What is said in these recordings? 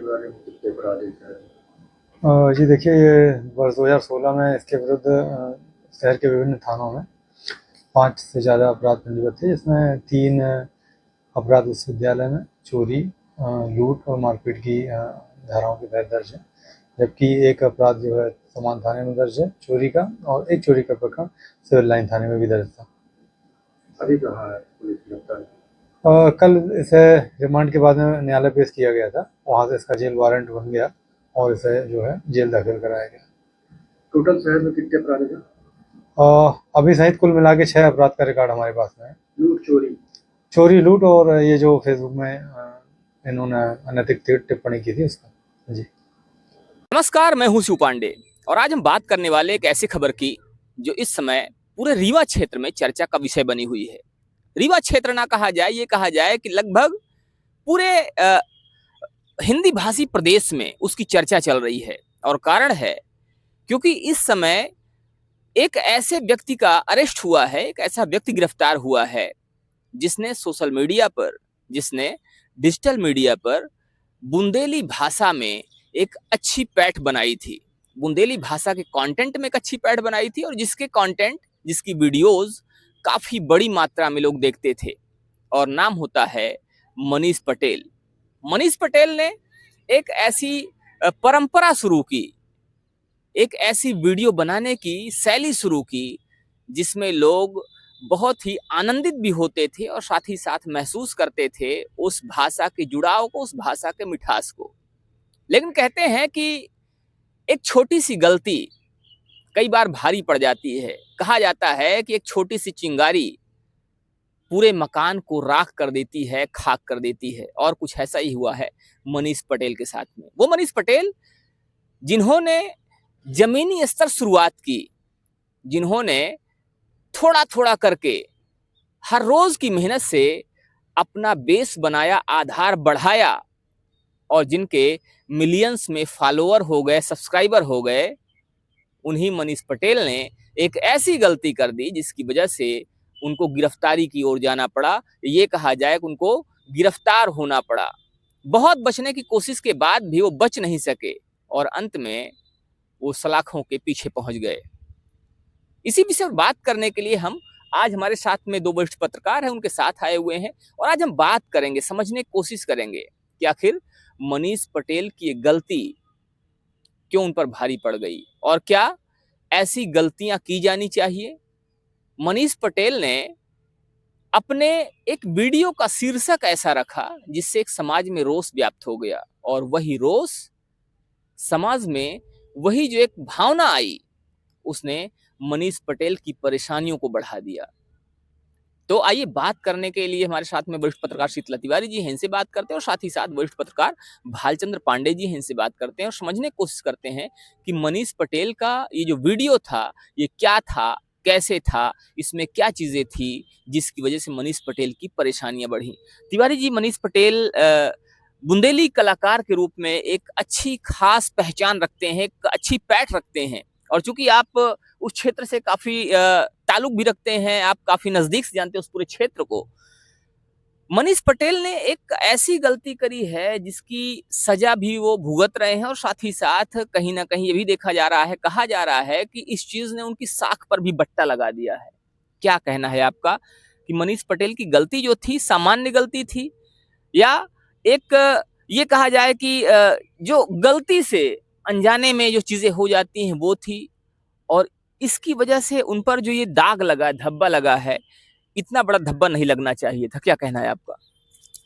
बारे में कितने अपराधी थे? जी देखिए, ये वर्ष 2016 में इसके विरुद्ध शहर के विभिन्न थानों में 5 से ज़्यादा अपराध पंजीबद्ध थे, जिसमें 3 अपराध विश्वविद्यालय में चोरी, लूट और मारपीट की धाराओं के तहत दर्ज है, जबकि एक अपराध जो है समान थाने में दर्ज है चोरी का, और एक चोरी का प्रकरण सिविल लाइन थाने में भी दर्ज था। अभी कहाँ है पुलिस गिरफ्तार? कल इसे रिमांड के बाद में न्यायालय पेश किया गया था, वहाँ से इसका जेल वारंट बन गया और इसे जो है जेल दाखिल कराया गया। टोटल शहर में कितने अपराधी थे? अभी सहित कुल मिला के 6 अपराध का रिकॉर्ड हमारे पास में है। लूट, चोरी, लूट और ये जो फेसबुक में इन्होंने अनैतिक टिप्पणी की थी उसका। जी नमस्कार, मैं हूं शिव पांडे और आज हम बात करने वाले एक ऐसी खबर की जो इस समय पूरे रीवा क्षेत्र में चर्चा का विषय बनी हुई है। रीवा क्षेत्र ना कहा जाए, ये कहा जाए कि लगभग पूरे हिंदी भाषी प्रदेश में उसकी चर्चा चल रही है। और कारण है क्योंकि इस समय एक ऐसे व्यक्ति का अरेस्ट हुआ है, एक ऐसा व्यक्ति गिरफ्तार हुआ है जिसने सोशल मीडिया पर, जिसने डिजिटल मीडिया पर बुंदेली भाषा में एक अच्छी पैठ बनाई थी, बुंदेली भाषा के कंटेंट में एक अच्छी पैठ बनाई थी, और जिसके कंटेंट, जिसकी वीडियोस काफी बड़ी मात्रा में लोग देखते थे। और नाम होता है मनीष पटेल। मनीष पटेल ने एक ऐसी परंपरा शुरू की, एक ऐसी वीडियो बनाने की शैली शुरू की जिसमें लोग बहुत ही आनंदित भी होते थे और साथ ही साथ महसूस करते थे उस भाषा के जुड़ाव को, उस भाषा के मिठास को। लेकिन कहते हैं कि एक छोटी सी गलती कई बार भारी पड़ जाती है। कहा जाता है कि एक छोटी सी चिंगारी पूरे मकान को राख कर देती है, खाक कर देती है, और कुछ ऐसा ही हुआ है मनीष पटेल के साथ में। वो मनीष पटेल जिन्होंने जमीनी स्तर शुरुआत की, जिन्होंने थोड़ा थोड़ा करके हर रोज की मेहनत से अपना बेस बनाया, आधार बढ़ाया, और जिनके मिलियंस में फॉलोअर हो गए, सब्सक्राइबर हो गए, उन्हीं मनीष पटेल ने एक ऐसी गलती कर दी जिसकी वजह से उनको गिरफ्तारी की ओर जाना पड़ा। ये कहा जाए कि उनको गिरफ्तार होना पड़ा। बहुत बचने की कोशिश के बाद भी वो बच नहीं सके और अंत में वो सलाखों के पीछे पहुंच गए। इसी विषय पर बात करने के लिए हम आज, हमारे साथ में 2 वरिष्ठ पत्रकार हैं, उनके साथ आए हुए हैं, और आज हम बात करेंगे, समझने की कोशिश करेंगे कि आखिर मनीष पटेल की ये गलती क्यों उन पर भारी पड़ गई और क्या ऐसी गलतियां की जानी चाहिए। मनीष पटेल ने अपने एक वीडियो का शीर्षक ऐसा रखा जिससे एक समाज में रोष व्याप्त हो गया, और वही रोष समाज में, वही जो एक भावना आई, उसने मनीष पटेल की परेशानियों को बढ़ा दिया। तो आइए, बात करने के लिए हमारे साथ में वरिष्ठ पत्रकार शीतला तिवारी जी हैं, इनसे बात करते हैं, और साथ ही साथ वरिष्ठ पत्रकार भालचंद्र पांडे जी हैं, इनसे बात करते हैं और समझने की कोशिश करते हैं कि मनीष पटेल का ये जो वीडियो था, ये क्या था, कैसे था, इसमें क्या चीजें थी जिसकी वजह से मनीष पटेल की परेशानियां बढ़ी। तिवारी जी, मनीष पटेल बुंदेली कलाकार के रूप में एक अच्छी खास पहचान रखते हैं, एक अच्छी पैठ रखते हैं, और चूंकि आप उस क्षेत्र से काफी ताल्लुक भी रखते हैं, आप काफी नजदीक से जानते हैं उस पूरे क्षेत्र को। मनीष पटेल ने एक ऐसी गलती करी है जिसकी सजा भी वो भुगत रहे हैं, और साथ ही साथ कहीं ना कहीं ये भी देखा जा रहा है, कहा जा रहा है कि इस चीज ने उनकी साख पर भी बट्टा लगा दिया है। क्या कहना है आपका कि मनीष पटेल की गलती जो थी सामान्य गलती थी, या एक ये कहा जाए कि जो गलती से अनजाने में जो चीजें हो जाती हैं वो थी, और इसकी वजह से उन पर जो ये दाग लगा, धब्बा लगा है, इतना बड़ा धब्बा नहीं लगना चाहिए था। क्या कहना है आपका?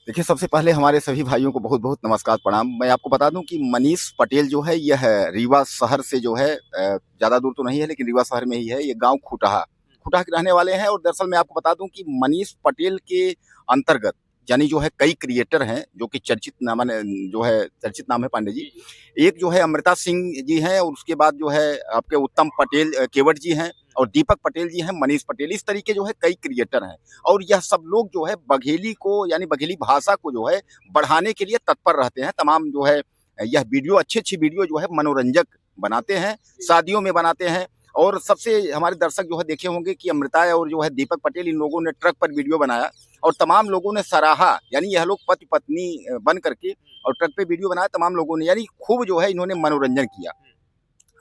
देखिए, सबसे पहले हमारे सभी भाइयों को बहुत बहुत नमस्कार, प्रणाम। मैं आपको बता दूं कि मनीष पटेल जो है, यह रीवा शहर से जो है ज़्यादा दूर तो नहीं है, लेकिन रीवा शहर में ही है। ये गांव खुटहा के रहने वाले हैं। और दरअसल मैं आपको बता दूं कि मनीष पटेल के अंतर्गत यानी जो है कई क्रिएटर हैं जो कि चर्चित नाम है पांडे जी। एक जो है अमृता सिंह जी हैं, और उसके बाद जो है आपके उत्तम पटेल केवट जी हैं, और दीपक पटेल जी हैं, मनीष पटेल, इस तरीके जो है कई क्रिएटर हैं। और यह सब लोग जो है बघेली को, यानी बघेली भाषा को जो है बढ़ाने के लिए तत्पर रहते हैं। तमाम जो है यह वीडियो, अच्छी वीडियो जो है मनोरंजक बनाते हैं, शादियों में बनाते हैं। और सबसे हमारे दर्शक जो है देखे होंगे कि अमृता और जो है दीपक पटेल, इन लोगों ने ट्रक पर वीडियो बनाया, और तमाम लोगों ने सराहा, यानी यह लोग पति पत्नी बन करके और ट्रक पे वीडियो बनाया तमाम लोगों ने, यानी खूब जो है इन्होंने मनोरंजन किया।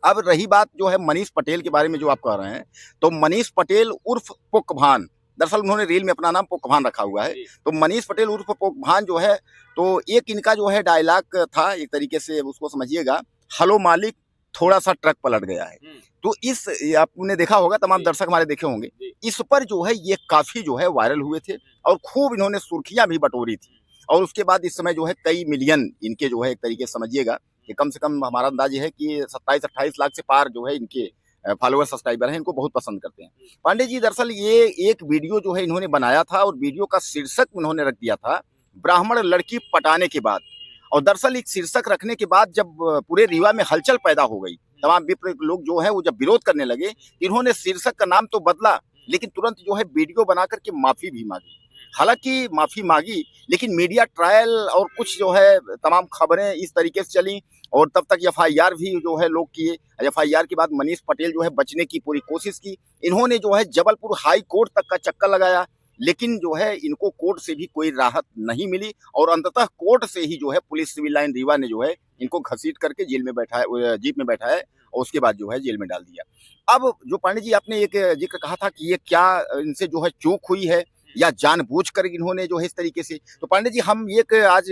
अब रही बात जो है मनीष पटेल के बारे में जो आप कह रहे हैं, तो मनीष पटेल उर्फ पुकभान, दरअसल उन्होंने रील में अपना नाम पुकभान रखा हुआ है। तो मनीष पटेल उर्फ पुकभान जो है, तो एक इनका जो है डायलॉग था, एक तरीके से उसको समझिएगा, हेलो मालिक थोड़ा सा ट्रक पलट गया है। तो इस आपने देखा होगा, तमाम दर्शक हमारे देखे होंगे, इस पर जो है ये काफी जो है वायरल हुए थे और खूब इन्होंने सुर्खियां भी बटोरी थी। और उसके बाद इस समय जो है कई मिलियन इनके जो है एक तरीके से समझिएगा कि कम से कम हमारा अंदाज है कि 27-28 लाख से पार जो है इनके फॉलोअर सब्सक्राइबर हैं, इनको बहुत पसंद करते हैं। पांडे जी दरअसल ये एक वीडियो जो है इन्होंने बनाया था और वीडियो का शीर्षक उन्होंने रख दिया था ब्राह्मण लड़की पटाने के बाद। और दरअसल एक शीर्षक रखने के बाद जब पूरे रीवा में हलचल पैदा हो गई, तमाम विप्र लोग जो है वो जब विरोध करने लगे, इन्होंने शीर्षक का नाम तो बदला लेकिन तुरंत जो है वीडियो बना करके माफी भी मांगी। हालांकि माफी मांगी लेकिन मीडिया ट्रायल और कुछ जो है तमाम खबरें इस तरीके से चली और तब तक एफआईआर भी जो है लोग किए। एफआईआर के बाद मनीष पटेल जो है बचने की पूरी कोशिश की, इन्होंने जो है जबलपुर हाई कोर्ट तक का चक्कर लगाया लेकिन जो है इनको कोर्ट से भी कोई राहत नहीं मिली और अंततः कोर्ट से ही जो है पुलिस सिविल लाइन रीवा ने जो है इनको घसीट करके जेल में बैठाया, जीप में बैठाया और उसके बाद जो है जेल में डाल दिया। अब जो पांडे जी आपने एक जिक्र कहा था कि ये क्या इनसे जो है चूक हुई है या जानबूझकर इन्होंने जो है इस तरीके से, तो पांडे जी हम एक आज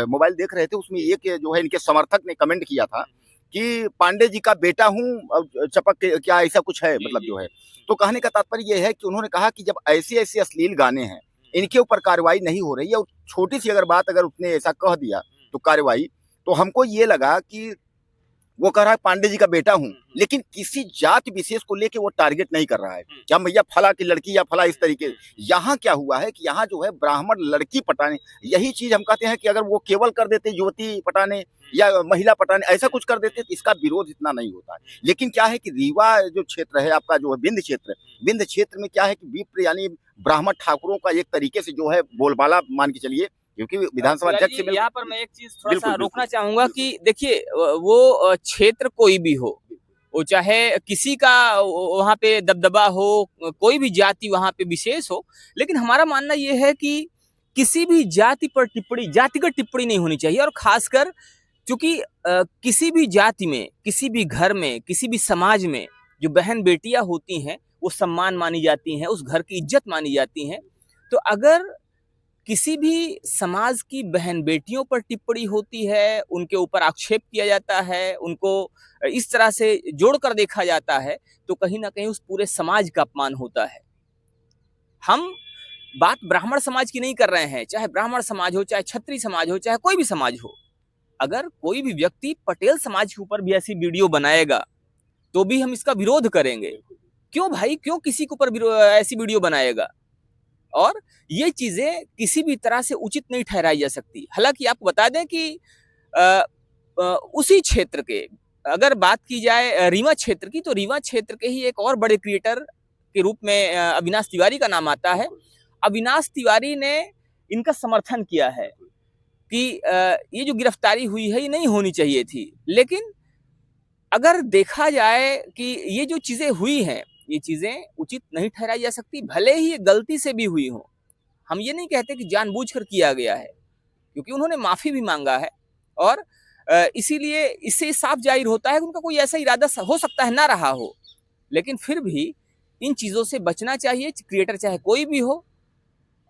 मोबाइल देख रहे थे, उसमें एक जो है इनके समर्थक ने कमेंट किया था कि पांडे जी का बेटा हूँ चपक के क्या ऐसा कुछ है, मतलब जो है। तो कहने का तात्पर्य यह है कि उन्होंने कहा कि जब ऐसे ऐसे अश्लील गाने हैं इनके ऊपर कार्रवाई नहीं हो रही है और छोटी सी अगर बात अगर उसने ऐसा कह दिया तो कार्रवाई, तो हमको ये लगा कि वो कह रहा है पांडे जी का बेटा हूं लेकिन किसी जाति विशेष को लेके वो टारगेट नहीं कर रहा है क्या भैया फला की लड़की या फला इस तरीके। यहाँ क्या हुआ है कि यहाँ जो है ब्राह्मण लड़की पटाने, यही चीज हम कहते हैं कि अगर वो केवल कर देते युवती पटाने या महिला पटाने ऐसा कुछ कर देते तो इसका विरोध इतना नहीं होता है। लेकिन क्या है कि रीवा जो क्षेत्र है आपका जो है बिंद क्षेत्र में क्या है कि विप्र यानी ब्राह्मण ठाकुरों का एक तरीके से जो है बोलबाला मान के चलिए, क्योंकि विधानसभा अध्यक्ष से यहाँ पर मैं एक चीज थोड़ा सा रोकना चाहूंगा कि देखिए वो क्षेत्र कोई भी हो, वो चाहे किसी का वहाँ पे दबदबा हो, कोई भी जाति वहाँ पे विशेष हो, लेकिन हमारा मानना ये है कि किसी भी जाति पर टिप्पणी, जातिगत टिप्पणी नहीं होनी चाहिए। और खासकर क्योंकि किसी भी जाति में, किसी भी घर में, किसी भी समाज में जो बहन बेटियां होती हैं वो सम्मान मानी जाती हैं, उस घर की इज्जत मानी जाती हैं। तो अगर किसी भी समाज की बहन बेटियों पर टिप्पणी होती है, उनके ऊपर आक्षेप किया जाता है, उनको इस तरह से जोड़कर देखा जाता है, तो कहीं ना कहीं उस पूरे समाज का अपमान होता है। हम बात ब्राह्मण समाज की नहीं कर रहे हैं, चाहे ब्राह्मण समाज हो, चाहे क्षत्रिय समाज हो, चाहे कोई भी समाज हो। अगर कोई भी व्यक्ति पटेल समाज के ऊपर भी ऐसी वीडियो बनाएगा तो भी हम इसका विरोध करेंगे। क्यों भाई, क्यों किसी के ऊपर ऐसी वीडियो बनाएगा? और ये चीजें किसी भी तरह से उचित नहीं ठहराई जा सकती। हालांकि आपको बता दें कि उसी क्षेत्र के अगर बात की जाए रीवा क्षेत्र की, तो रीवा क्षेत्र के ही एक और बड़े क्रिएटर के रूप में अविनाश तिवारी का नाम आता है। अविनाश तिवारी ने इनका समर्थन किया है कि ये जो गिरफ्तारी हुई है ये नहीं होनी चाहिए थी। लेकिन अगर देखा जाए कि ये जो चीजें हुई हैं, ये चीजें उचित नहीं ठहराई जा सकती, भले ही ये गलती से भी हुई हो। हम ये नहीं कहते कि जानबूझकर किया गया है, क्योंकि उन्होंने माफी भी मांगा है और इसीलिए इससे साफ जाहिर होता है कि उनका कोई ऐसा इरादा हो सकता है ना रहा हो। लेकिन फिर भी इन चीजों से बचना चाहिए, क्रिएटर चाहे कोई भी हो,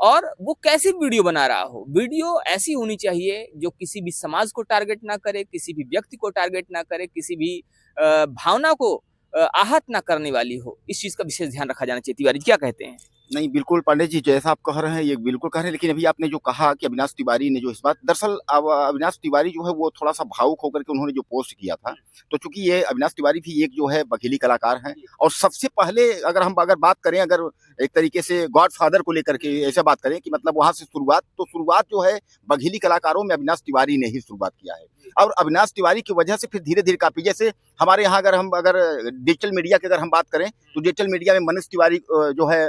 और वो कैसी वीडियो बना रहा हो। वीडियो ऐसी होनी चाहिए जो किसी भी समाज को टारगेट ना करे, किसी भी व्यक्ति को टारगेट ना करे, किसी भी भावना को आहत ना करने वाली हो। इस चीज का विशेष ध्यान रखा जाना चाहिए। तिवारी क्या कहते हैं? नहीं, बिल्कुल पांडे जी जैसा आप कह रहे हैं ये बिल्कुल कह रहे हैं, लेकिन अभी आपने जो कहा कि अविनाश तिवारी ने जो इस बात, दरअसल अविनाश तिवारी जो है वो थोड़ा सा भावुक होकर के उन्होंने जो पोस्ट किया था, तो चूंकि ये अविनाश तिवारी भी एक जो है बघेली कलाकार हैं और सबसे पहले अगर बात करें, अगर एक तरीके से गॉड फादर को लेकर के ऐसे बात करें कि मतलब वहां से शुरुआत जो है बघेली कलाकारों में अविनाश तिवारी ने ही शुरुआत किया है। और अविनाश तिवारी की वजह से फिर धीरे धीरे काफी, जैसे हमारे यहाँ अगर डिजिटल मीडिया की अगर हम बात करें तो डिजिटल मीडिया में मनीष तिवारी जो है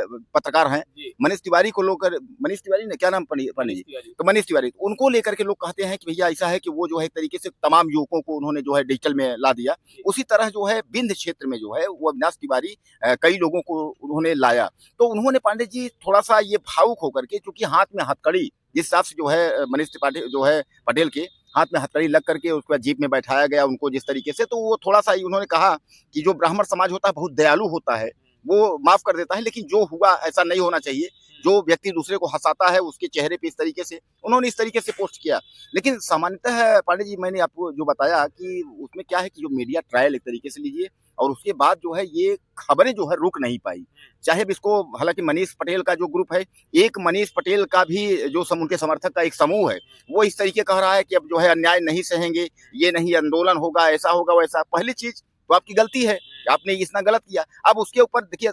पत्रकार हैं, जी। मनीष तिवारी को लेकर, मनीष तिवारी ने क्या नाम पंडित जी, तो मनीष तिवारी, तो उनको लेकर के लोग कहते हैं कि भैया ऐसा है कि वो जो है एक तरीके से तमाम युवकों को उन्होंने जो है डिजिटल में ला दिया। उसी तरह जो है बिंद क्षेत्र में जो है वो अविनाश तिवारी कई लोगों को उन्होंने लाया। तो उन्होंने पांडे जी थोड़ा सा ये भावुक होकर के, क्योंकि हाथ में हथकड़ी जिस हिसाब से जो है मनीष त्रिपाठी जो है पटेल के हाथ में हथकड़ी लग करके उसके बाद जीप में बैठाया गया उनको जिस तरीके से, तो वो थोड़ा सा उन्होंने कहा कि जो ब्राह्मण समाज होता है बहुत दयालु होता है, वो माफ कर देता है, लेकिन जो हुआ ऐसा नहीं होना चाहिए। जो व्यक्ति दूसरे को हंसाता है उसके चेहरे पे इस तरीके से उन्होंने इस तरीके से पोस्ट किया। लेकिन सामान्यतः पांडे जी मैंने आपको जो बताया कि उसमें क्या है कि जो मीडिया ट्रायल एक तरीके से लीजिए, और उसके बाद जो है ये खबरें जो है रुक नहीं पाई। चाहे भी इसको, हालांकि मनीष पटेल का जो ग्रुप है, एक मनीष पटेल का भी जो उनके समर्थक का एक समूह है, वो इस तरीके कह रहा है कि अब जो है अन्याय नहीं सहेंगे, ये नहीं आंदोलन होगा, ऐसा होगा वैसा। पहली चीज तो आपकी गलती है, आपने इतना गलत किया। अब उसके ऊपर देखिए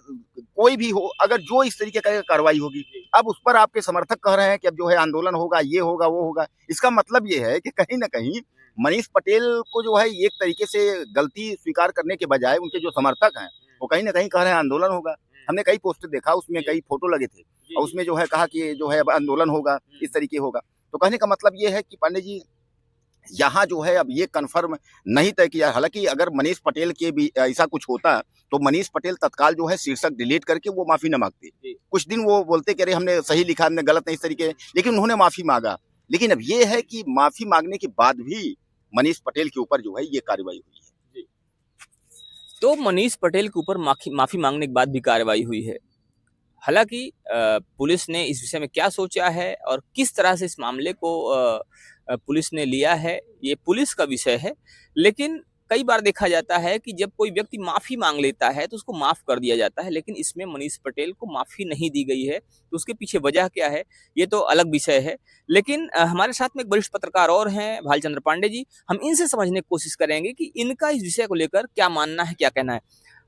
कोई भी हो, अगर जो इस तरीके का कार्रवाई होगी, अब उस पर आपके समर्थक कह रहे हैं कि अब जो है आंदोलन होगा, ये होगा वो होगा। इसका मतलब ये है कि कहीं ना कहीं मनीष पटेल को जो है एक तरीके से गलती स्वीकार करने के बजाय उनके जो समर्थक हैं वो कहीं ना कहीं कह रहे हैं आंदोलन होगा। हमने कई पोस्टर देखा, उसमें कई फोटो लगे थे और उसमें जो है कहा कि जो है अब आंदोलन होगा, इस तरीके होगा। तो कहने का मतलब ये है कि पांडे जी यहाँ जो है अब ये कन्फर्म नहीं तय किया। हालांकि अगर मनीष पटेल के भी ऐसा कुछ होता तो मनीष पटेल तत्काल जो है शीर्षक डिलीट करके वो माफी न मांगते। कुछ दिन वो बोलते कि अरे हमने सही लिखा, हमने गलत नहीं, इस तरीके, लेकिन उन्होंने माफी मांगा। लेकिन अब ये है कि माफी मांगने के बाद भी मनीष पटेल के ऊपर जो है ये कार्रवाई हुई है। तो मनीष पटेल के ऊपर माफी मांगने के बाद भी कार्रवाई हुई है। हालांकि पुलिस ने इस विषय में क्या सोचा है और किस तरह से इस मामले को पुलिस ने लिया है, ये पुलिस का विषय है। लेकिन कई बार देखा जाता है कि जब कोई व्यक्ति माफी मांग लेता है तो उसको माफ कर दिया जाता है, लेकिन इसमें मनीष पटेल को माफी नहीं दी गई है। तो उसके पीछे वजह क्या है, ये तो अलग विषय है। लेकिन हमारे साथ में एक वरिष्ठ पत्रकार और हैं, भालचंद्र पांडे जी। हम इनसे समझने की कोशिश करेंगे कि इनका इस विषय को लेकर क्या मानना है, क्या कहना है।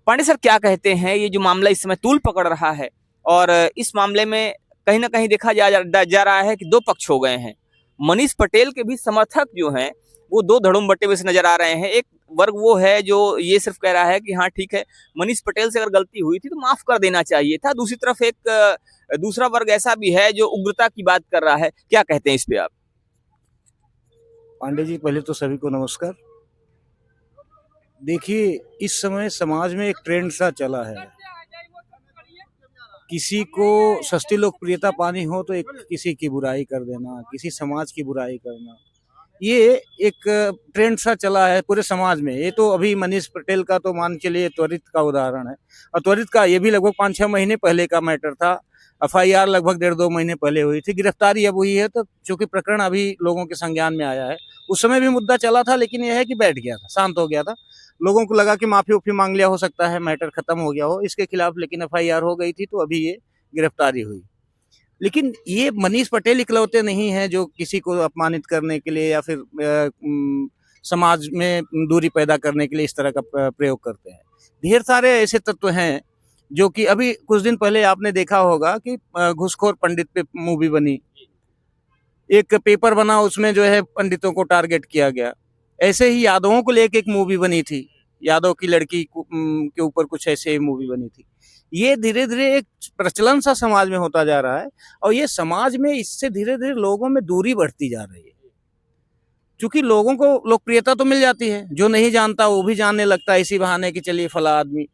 पांडे सर, क्या कहते हैं, ये जो मामला इस समय तूल पकड़ रहा है और इस मामले में कहीं ना कहीं देखा जा रहा है कि दो पक्ष हो गए हैं। मनीष पटेल के भी समर्थक जो हैं वो दो धड़ों बटे हुए से नजर आ रहे हैं। एक वर्ग वो है जो ये सिर्फ कह रहा है कि हाँ ठीक है, मनीष पटेल से अगर गलती हुई थी तो माफ कर देना चाहिए था। दूसरी तरफ एक दूसरा वर्ग ऐसा भी है जो उग्रता की बात कर रहा है। क्या कहते हैं इस पे आप? पांडे जी, पहले तो सभी को नमस्कार। देखिए, इस समय समाज में एक ट्रेंड सा चला है, किसी को सस्ती लोकप्रियता पानी हो तो एक किसी की बुराई कर देना, किसी समाज की बुराई करना, ये एक ट्रेंड सा चला है पूरे समाज में। ये तो अभी मनीष पटेल का तो मान के लिए त्वरित का उदाहरण है, और त्वरित का ये भी लगभग 5-6 महीने पहले का मैटर था। FIR लगभग 1.5-2 महीने पहले हुई थी, गिरफ्तारी अब हुई है। तो चूंकि प्रकरण अभी लोगों के संज्ञान में आया है, उस समय भी मुद्दा चला था, लेकिन यह है कि बैठ गया था, शांत हो गया था। लोगों को लगा कि माफी उफी मांग लिया, हो सकता है मैटर खत्म हो गया हो इसके खिलाफ, लेकिन FIR हो गई थी, तो अभी ये गिरफ्तारी हुई। लेकिन ये मनीष पटेल इकलौते नहीं है जो किसी को अपमानित करने के लिए या फिर समाज में दूरी पैदा करने के लिए इस तरह का प्रयोग करते हैं। ढेर सारे ऐसे तत्व हैं जो कि अभी कुछ दिन पहले आपने देखा होगा कि घूसखोर पंडित पे मूवी बनी, एक पेपर बना, उसमें जो है पंडितों को टारगेट किया गया। ऐसे ही यादवों को लेकर एक मूवी बनी थी, यादव की लड़की के ऊपर कुछ ऐसे मूवी बनी थी। ये धीरे धीरे एक प्रचलन सा समाज में होता जा रहा है, और ये समाज में इससे धीरे धीरे लोगों में दूरी बढ़ती जा रही है। क्योंकि लोगों को लोकप्रियता तो मिल जाती है, जो नहीं जानता वो भी जानने लगता है इसी बहाने कि चलिए फला आदमी।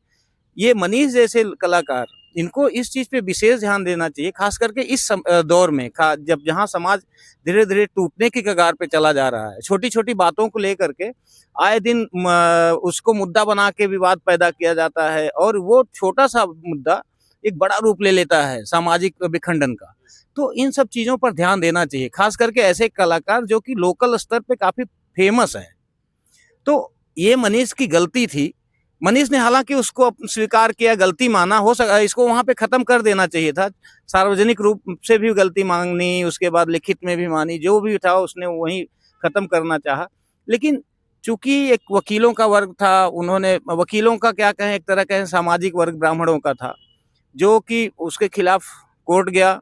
ये मनीष जैसे कलाकार, इनको इस चीज पे विशेष ध्यान देना चाहिए, खास करके इस दौर में, जब जहां समाज धीरे धीरे टूटने की कगार पे चला जा रहा है। छोटी छोटी बातों को लेकर के आए दिन उसको मुद्दा बना के विवाद पैदा किया जाता है, और वो छोटा सा मुद्दा एक बड़ा रूप ले लेता है सामाजिक विखंडन का। तो इन सब चीजों पर ध्यान देना चाहिए, खास करके ऐसे कलाकार जो कि लोकल स्तर पे काफी फेमस है। तो ये मनीष की गलती थी। मनीष ने हालांकि उसको स्वीकार किया, गलती माना, हो सका इसको वहां पे खत्म कर देना चाहिए था। सार्वजनिक रूप से भी गलती मांगनी, उसके बाद लिखित में भी मानी, जो भी था उसने वही खत्म करना चाहा। लेकिन चूंकि एक वकीलों का वर्ग था, उन्होंने, वकीलों का क्या कहें, एक तरह कहें सामाजिक वर्ग ब्राह्मणों का था, जो कि उसके खिलाफ कोर्ट गया।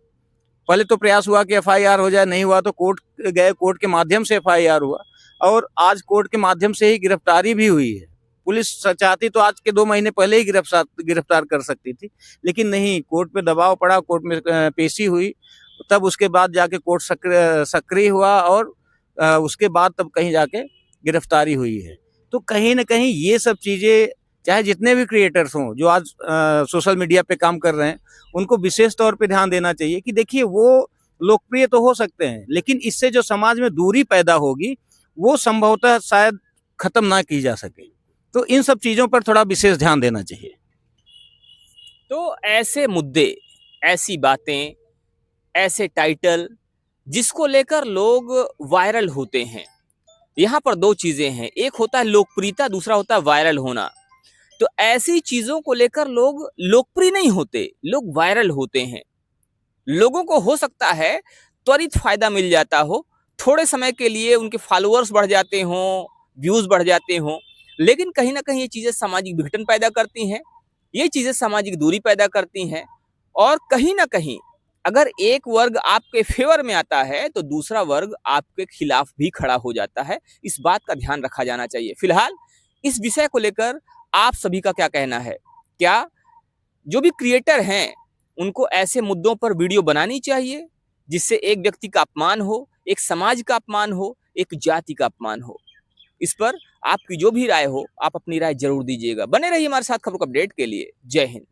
पहले तो प्रयास हुआ कि FIR हो जाए, नहीं हुआ तो कोर्ट गए, कोर्ट के माध्यम से FIR हुआ, और आज कोर्ट के माध्यम से ही गिरफ्तारी भी हुई है। पुलिस चाहती तो आज के 2 महीने पहले ही गिरफ्तार कर सकती थी, लेकिन नहीं, कोर्ट पे दबाव पड़ा, कोर्ट में पेशी हुई, तब उसके बाद जाके कोर्ट सक्रिय हुआ और उसके बाद तब कहीं जाके गिरफ्तारी हुई है। तो कहीं ना कहीं ये सब चीजें, चाहे जितने भी क्रिएटर्स हों जो आज सोशल मीडिया पे काम कर रहे हैं, उनको विशेष तौर पे ध्यान देना चाहिए कि देखिए, वो लोकप्रिय तो हो सकते हैं, लेकिन इससे जो समाज में दूरी पैदा होगी वो संभवतः शायद खत्म ना की जा सके। तो इन सब चीजों पर थोड़ा विशेष ध्यान देना चाहिए। तो ऐसे मुद्दे, ऐसी बातें, ऐसे टाइटल जिसको लेकर लोग वायरल होते हैं, यहाँ पर 2 चीजें हैं, एक होता है लोकप्रियता, दूसरा होता है वायरल होना। तो ऐसी चीजों को लेकर लोग लोकप्रिय नहीं होते, लोग वायरल होते हैं। लोगों को हो सकता है त्वरित फायदा मिल जाता हो, थोड़े समय के लिए उनके फॉलोअर्स बढ़ जाते हों, व्यूज बढ़ जाते हों, लेकिन कहीं ना कहीं ये चीजें सामाजिक विघटन पैदा करती हैं, ये चीजें सामाजिक दूरी पैदा करती हैं, और कहीं ना कहीं अगर एक वर्ग आपके फेवर में आता है तो दूसरा वर्ग आपके खिलाफ भी खड़ा हो जाता है। इस बात का ध्यान रखा जाना चाहिए। फिलहाल इस विषय को लेकर आप सभी का क्या कहना है? क्या जो भी क्रिएटर हैं उनको ऐसे मुद्दों पर वीडियो बनानी चाहिए जिससे एक व्यक्ति का अपमान हो, एक समाज का अपमान हो, एक जाति का अपमान हो? इस पर आपकी जो भी राय हो, आप अपनी राय जरूर दीजिएगा। बने रहिए हमारे साथ खबरों को अपडेट के लिए। जय हिंद।